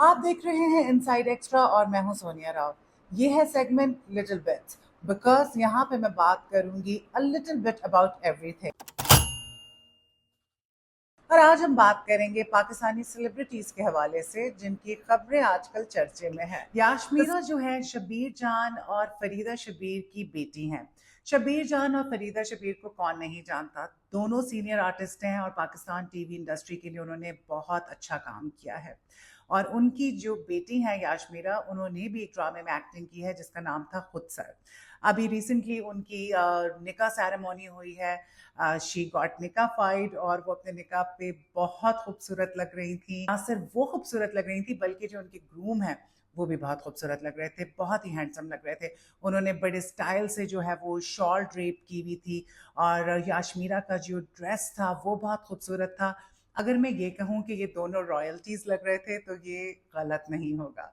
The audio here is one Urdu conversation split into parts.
آپ دیکھ رہے ہیں انسائڈ ایکسٹرا اور میں ہوں سونیا راؤ. یہ ہے سیگمنٹ لٹل بٹس بیکاز یہاں پہ میں بات کروں گی a little bit about everything. اور آج ہم بات کریں گے پاکستانی سیلیبریٹیز کے حوالے سے جن کی خبریں آج کل چرچے میں ہیں. یاشمیرا جو ہے شبیر جان اور فریدہ شبیر کی بیٹی ہیں. شبیر جان اور فریدہ شبیر کو کون نہیں جانتا. دونوں سینئر آرٹسٹ ہیں اور پاکستان ٹی وی انڈسٹری کے لیے انہوں نے بہت اچھا کام کیا ہے. اور ان کی جو بیٹی ہیں یاشمیرا، انہوں نے بھی ایک ڈرامے میں ایکٹنگ کی ہے جس کا نام تھا خود سر. ابھی ریسنٹلی ان کی نکاح سیریمونی ہوئی ہے. شی گاٹ نکاح فائڈ اور وہ اپنے نکاح پہ بہت خوبصورت لگ رہی تھیں. نہ صرف وہ خوبصورت لگ رہی تھیں بلکہ جو ان کے گروم ہیں وہ بھی بہت خوبصورت لگ رہے تھے، بہت ہی ہینڈسم لگ رہے تھے. انہوں نے بڑے سٹائل سے جو ہے وہ شال ڈریپ کی ہوئی تھی اور یاشمیرا کا جو ڈریس تھا وہ بہت خوبصورت تھا. اگر میں یہ کہوں کہ یہ دونوں رائلٹیز لگ رہے تھے تو یہ غلط نہیں ہوگا.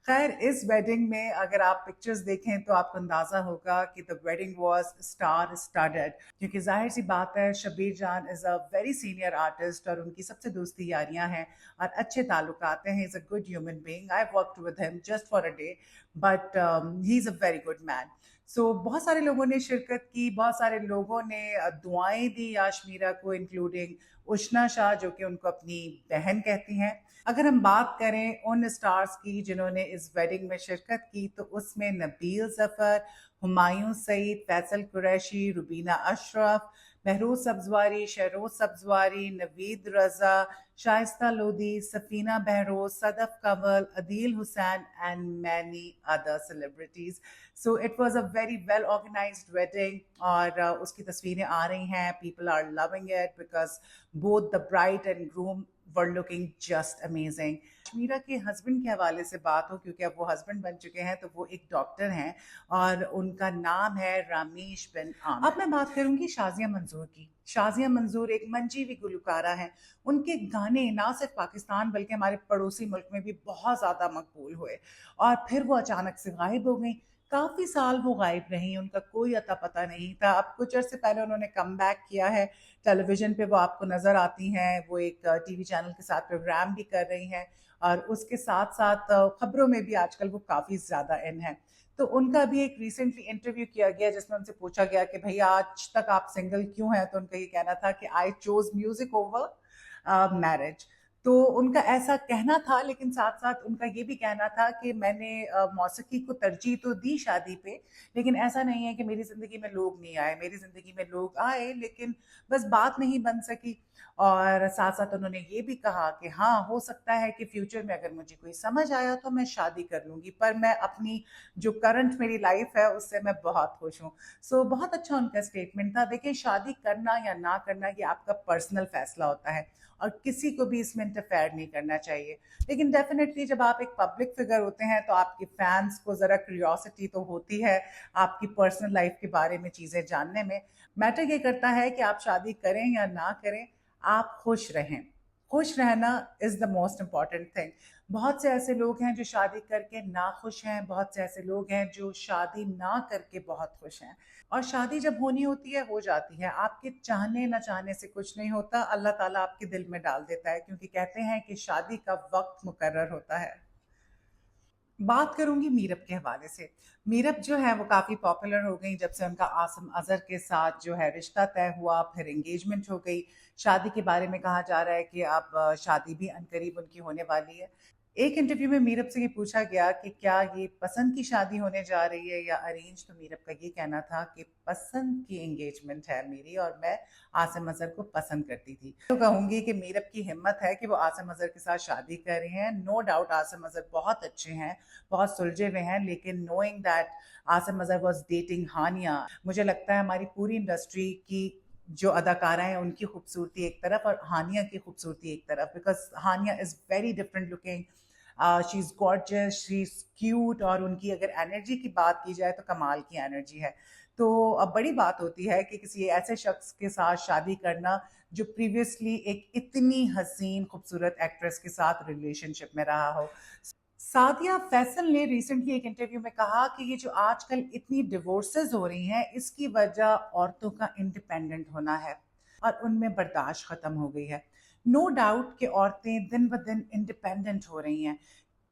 خیر، اس ویڈنگ میں اگر آپ پکچرز دیکھیں تو آپ کو اندازہ ہوگا کہ the wedding was star studded، کیونکہ ظاہر سی بات ہے شبیر جان از اے ویری سینئر آرٹسٹ اور ان کی سب سے دوستی یاریاں ہیں اور اچھے تعلقات ہیں. He is a good human being. I worked with him just for a day but he is a very good man. So بہت سارے لوگوں نے شرکت کی، بہت سارے لوگوں نے دعائیں دی یاشمیرا کو، انکلوڈنگ اشنا شاہ جو کہ ان کو اپنی بہن کہتی ہیں. اگر ہم بات کریں ان اسٹارز کی جنہوں نے اس ویڈنگ میں شرکت کی تو اس میں Nabeel Zafar, Humayun Saeed, Faisal Qureshi, Rubina Ashraf, Mehroz Sabzwari, Shahroz Sabzwari, Naveed Raza, Shaista Lodhi, Safina Behroz, Sadaf Kanwal, Adeel Hussain and many other celebrities. So it was a very well organized wedding اور اس کی تصویریں آ رہی ہیں. People are loving it because both the bride and groom were looking just amazing. Kashmira کے ہسبینڈ کے حوالے سے بات ہو کیونکہ اب وہ ہسبینڈ بن چکے ہیں تو وہ ایک ڈاکٹر ہیں اور ان کا نام ہے رامیش بن عامر. اب میں بات کروں گی شازیہ منظور کی. شازیہ منظور ایک منجی ہوئی گلوکارہ ہیں. ان کے گانے نہ صرف پاکستان بلکہ ہمارے پڑوسی ملک میں بھی بہت زیادہ مقبول ہوئے اور پھر وہ اچانک سے غائب ہو گئیں. کافی سال وہ غائب رہیں، ان کا کوئی اتا پتہ نہیں تھا. اب کچھ عرصے پہلے انہوں نے کم بیک کیا ہے. ٹیلی ویژن پہ وہ آپ کو نظر آتی ہیں، وہ ایک ٹی وی چینل کے ساتھ پروگرام بھی کر رہی ہیں اور اس کے ساتھ ساتھ خبروں میں بھی آج کل وہ کافی زیادہ ان ہیں. تو ان کا بھی ایک ریسنٹلی انٹرویو کیا گیا جس میں ان سے پوچھا گیا کہ بھئی آج تک آپ سنگل کیوں ہیں، تو ان کا یہ کہنا تھا کہ آئی چوز میوزک اوور میرج. تو ان کا ایسا کہنا تھا، لیکن ساتھ ساتھ ان کا یہ بھی کہنا تھا کہ میں نے موسیقی کو ترجیح تو دی شادی پہ، لیکن ایسا نہیں ہے کہ میری زندگی میں لوگ نہیں آئے. میری زندگی میں لوگ آئے لیکن بس بات نہیں بن سکی. اور ساتھ ساتھ انہوں نے یہ بھی کہا کہ ہاں ہو سکتا ہے کہ فیوچر میں اگر مجھے کوئی سمجھ آیا تو میں شادی کر لوں گی، پر میں اپنی جو کرنٹ میری لائف ہے اس سے میں بہت خوش ہوں. سو بہت اچھا ان کا اسٹیٹمنٹ تھا. دیکھیں، شادی کرنا یا نہ کرنا یہ آپ کا پرسنل فیصلہ ہوتا ہے اور کسی کو بھی اس میں انٹرفیئر نہیں کرنا چاہیے. لیکن ڈیفینیٹلی جب آپ ایک پبلک فگر ہوتے ہیں تو آپ کے فینس کو ذرا کیوریوسٹی تو ہوتی ہے آپ کی پرسنل لائف کے بارے میں چیزیں جاننے میں. میٹر یہ کرتا ہے کہ آپ شادی کریں یا نہ کریں، آپ خوش رہیں. خوش رہنا از دا موسٹ امپورٹنٹ تھنگ. بہت سے ایسے لوگ ہیں جو شادی کر کے ناخوش ہیں، بہت سے ایسے لوگ ہیں جو شادی نہ کر کے بہت خوش ہیں. اور شادی جب ہونی ہوتی ہے ہو جاتی ہے. آپ کے چاہنے نہ چاہنے سے کچھ نہیں ہوتا، اللہ تعالیٰ آپ کے دل میں ڈال دیتا ہے، کیونکہ کہتے ہیں کہ شادی کا وقت مقرر ہوتا ہے. بات کروں گی میرب کے حوالے سے. میرب جو ہے وہ کافی پاپولر ہو گئی جب سے ان کا عاصم اظہر کے ساتھ جو ہے رشتہ طے ہوا، پھر انگیجمنٹ ہو گئی. شادی کے بارے میں کہا جا رہا ہے کہ اب شادی بھی عنقریب ان کی ہونے والی ہے. ایک انٹرویو میں میرب سے یہ پوچھا گیا کہ کیا یہ پسند کی شادی ہونے جا رہی ہے یا ارینج، تو میرب کا یہ کہنا تھا کہ پسند کی انگیجمنٹ ہے میری اور میں عاصم اظہر کو پسند کرتی تھی. تو کہوں گی کہ میرب کی ہمت ہے کہ وہ عاصم اظہر کے ساتھ شادی کر رہی ہیں. نو ڈاؤٹ عاصم اظہر بہت اچھے ہیں، بہت سلجھے ہوئے ہیں، لیکن knowing that Asim Azhar was dating Hania, مجھے لگتا ہے ہماری پوری انڈسٹری کی جو اداکارہ ہیں ان کی خوبصورتی ایک طرف اور ہانیہ کی خوبصورتی ایک طرف، because Hania is very different looking. She is گارجس، she is cute, اور ان کی اگر انرجی کی بات کی جائے تو کمال کی انرجی ہے. تو اب بڑی بات ہوتی ہے کہ کسی ایسے شخص کے ساتھ شادی کرنا جو پریویسلی ایک اتنی حسین خوبصورت ایکٹریس کے ساتھ ریلیشن شپ میں رہا ہو. سعدیہ فیصل نے ریسنٹلی ایک انٹرویو میں کہا کہ یہ جو آج کل اتنی ڈیورسز ہو رہی ہیں اس کی وجہ عورتوں کا انڈیپینڈنٹ ہونا ہے اور ان میں برداشت ختم ہو گئی ہے. نو ڈاؤٹ کہ عورتیں دن بہ دن انڈیپینڈنٹ ہو رہی ہیں.